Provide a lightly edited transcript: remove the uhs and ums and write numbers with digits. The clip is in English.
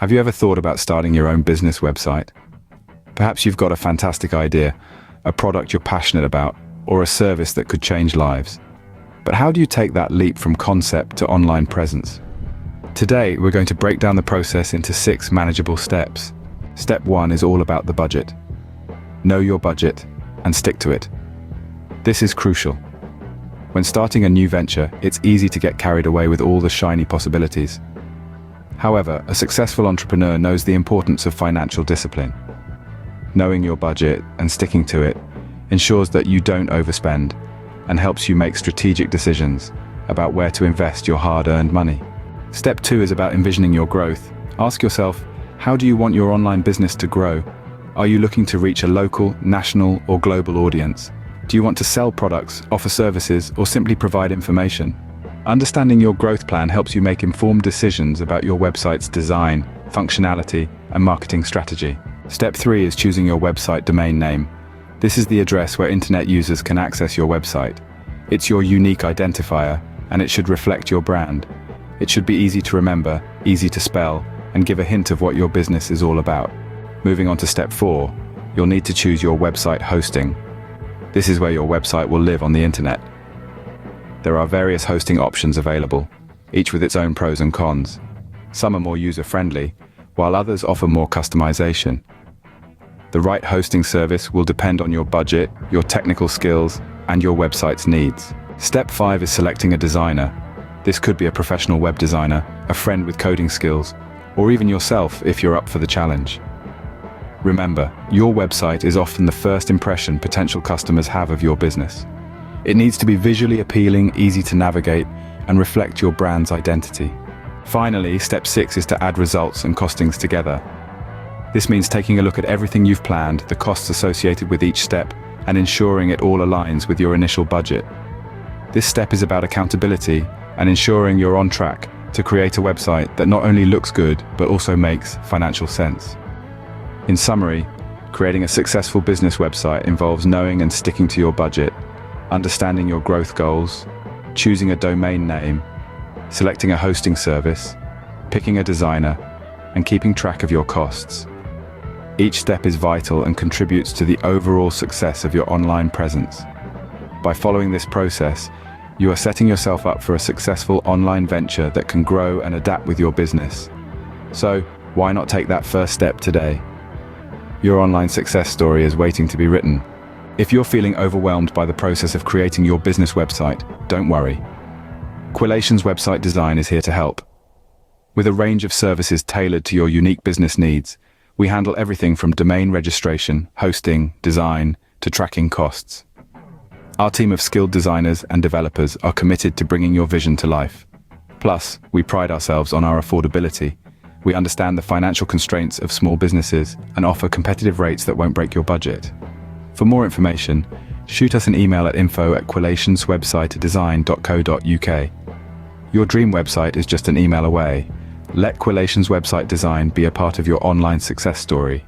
Have you ever thought about starting your own business website? Perhaps you've got a fantastic idea, a product you're passionate about, or a service that could change lives. But how do you take that leap from concept to online presence? Today, we're going to break down the process into 6 manageable steps. Step 1 is all about the budget. Know your budget and stick to it. This is crucial. When starting a new venture, it's easy to get carried away with all the shiny possibilities. However, a successful entrepreneur knows the importance of financial discipline. Knowing your budget and sticking to it ensures that you don't overspend and helps you make strategic decisions about where to invest your hard-earned money. Step 2 is about envisioning your growth. Ask yourself, how do you want your online business to grow? Are you looking to reach a local, national, or global audience? Do you want to sell products, offer services, or simply provide information? Understanding your growth plan helps you make informed decisions about your website's design, functionality, and marketing strategy. Step 3 is choosing your website domain name. This is the address where internet users can access your website. It's your unique identifier, and it should reflect your brand. It should be easy to remember, easy to spell, and give a hint of what your business is all about. Moving on to step 4, you'll need to choose your website hosting. This is where your website will live on the internet. There are various hosting options available, each with its own pros and cons. Some are more user-friendly, while others offer more customization. The right hosting service will depend on your budget, your technical skills, and your website's needs. Step 5 is selecting a designer. This could be a professional web designer, a friend with coding skills, or even yourself if you're up for the challenge. Remember, your website is often the first impression potential customers have of your business. It needs to be visually appealing, easy to navigate, and reflect your brand's identity. Finally, step 6 is to add results and costings together. This means taking a look at everything you've planned, the costs associated with each step, and ensuring it all aligns with your initial budget. This step is about accountability and ensuring you're on track to create a website that not only looks good, but also makes financial sense. In summary, creating a successful business website involves knowing and sticking to your budget, understanding your growth goals, choosing a domain name, selecting a hosting service, picking a designer, and keeping track of your costs. Each step is vital and contributes to the overall success of your online presence. By following this process, you are setting yourself up for a successful online venture that can grow and adapt with your business. So, why not take that first step today? Your online success story is waiting to be written. If you're feeling overwhelmed by the process of creating your business website, don't worry. Quillation's website design is here to help. With a range of services tailored to your unique business needs, we handle everything from domain registration, hosting, design, to tracking costs. Our team of skilled designers and developers are committed to bringing your vision to life. Plus, we pride ourselves on our affordability. We understand the financial constraints of small businesses and offer competitive rates that won't break your budget. For more information, shoot us an email at info@quillationswebsitedesign.co.uk. Your dream website is just an email away. Let Quillation's website design be a part of your online success story.